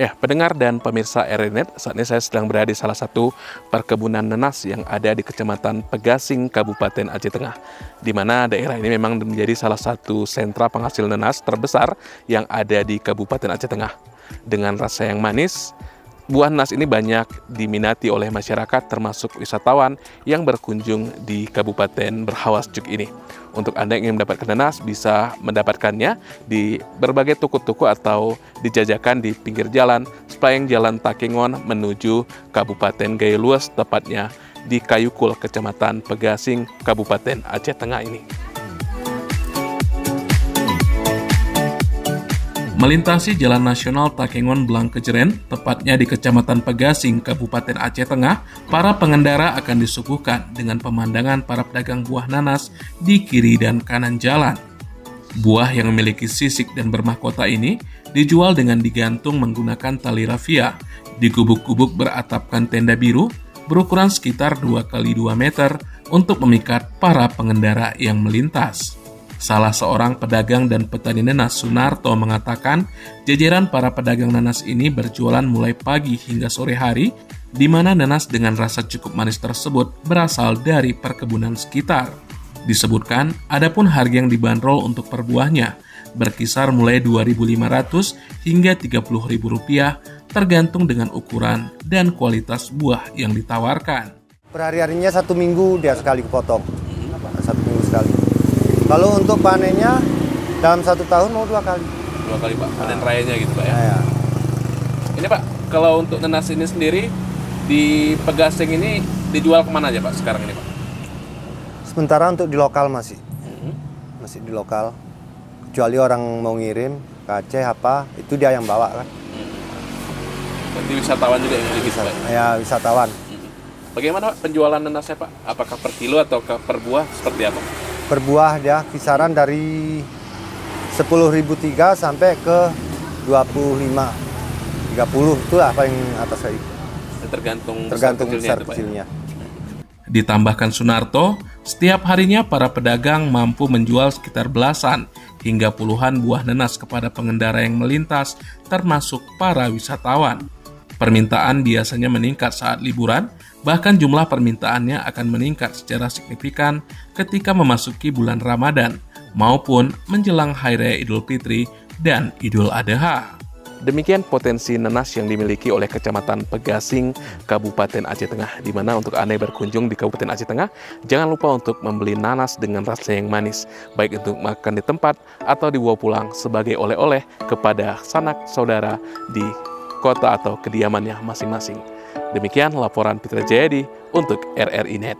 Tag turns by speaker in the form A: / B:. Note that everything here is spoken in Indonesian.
A: Ya, pendengar dan pemirsa RRI Net, saat ini saya sedang berada di salah satu perkebunan nanas yang ada di Kecamatan Pegasing, Kabupaten Aceh Tengah. Di mana daerah ini memang menjadi salah satu sentra penghasil nanas terbesar yang ada di Kabupaten Aceh Tengah. Dengan rasa yang manis, buah nanas ini banyak diminati oleh masyarakat termasuk wisatawan yang berkunjung di Kabupaten Berhawa Sejuk ini. Untuk Anda yang ingin mendapatkan nanas bisa mendapatkannya di berbagai toko-toko atau dijajakan di pinggir jalan sepanjang Jalan Takengon menuju Kabupaten Gayo Luas, tepatnya di Kayukul, Kecamatan Pegasing, Kabupaten Aceh Tengah ini. Melintasi Jalan Nasional Takengon Belang Kejeren, tepatnya di Kecamatan Pegasing, Kabupaten Aceh Tengah, para pengendara akan disuguhkan dengan pemandangan para pedagang buah nanas di kiri dan kanan jalan. Buah yang memiliki sisik dan bermahkota ini dijual dengan digantung menggunakan tali rafia, di gubuk-gubuk beratapkan tenda biru, berukuran sekitar 2x2 meter untuk memikat para pengendara yang melintas. Salah seorang pedagang dan petani nanas, Sunarto, mengatakan jajaran para pedagang nanas ini berjualan mulai pagi hingga sore hari, di mana nanas dengan rasa cukup manis tersebut berasal dari perkebunan sekitar. Disebutkan, adapun harga yang dibanderol untuk per buahnya berkisar mulai Rp2.500 hingga Rp30.000 tergantung dengan ukuran dan kualitas buah yang ditawarkan.
B: Perhari-harinya 1 minggu dia sekali kepotong, 1 minggu sekali. Kalau untuk panennya dalam 1 tahun mau 2 kali.
A: 2 kali Pak, panen rayanya gitu Pak ya?
B: Ya.
A: Ini Pak, kalau untuk nanas ini sendiri di Pegasing ini dijual kemana aja Pak sekarang ini Pak?
B: Sementara untuk di lokal masih di lokal. Kecuali orang mau ngirim ke Aceh apa, itu dia yang bawa kan.
A: Berarti wisatawan juga yang beli Pak?
B: Ya, wisatawan.
A: Bagaimana Pak penjualan nanasnya Pak? Apakah per kilo atau per buah seperti apa?
B: Per buah dia kisaran dari 10.003 sampai ke 25, 30 itulah paling atas lagi.
A: Tergantung
B: besar kecilnya.
A: Ditambahkan Sunarto, setiap harinya para pedagang mampu menjual sekitar belasan hingga puluhan buah nanas kepada pengendara yang melintas, termasuk para wisatawan. Permintaan biasanya meningkat saat liburan, bahkan jumlah permintaannya akan meningkat secara signifikan ketika memasuki bulan Ramadan maupun menjelang Hari Raya Idul Fitri dan Idul Adha. Demikian potensi nanas yang dimiliki oleh Kecamatan Pegasing, Kabupaten Aceh Tengah, di mana untuk Anda yang berkunjung di Kabupaten Aceh Tengah, jangan lupa untuk membeli nanas dengan rasa yang manis, baik untuk makan di tempat atau dibawa pulang sebagai oleh-oleh kepada sanak saudara di kota atau kediamannya masing-masing. Demikian laporan Fitra Jayadi untuk RRI Net.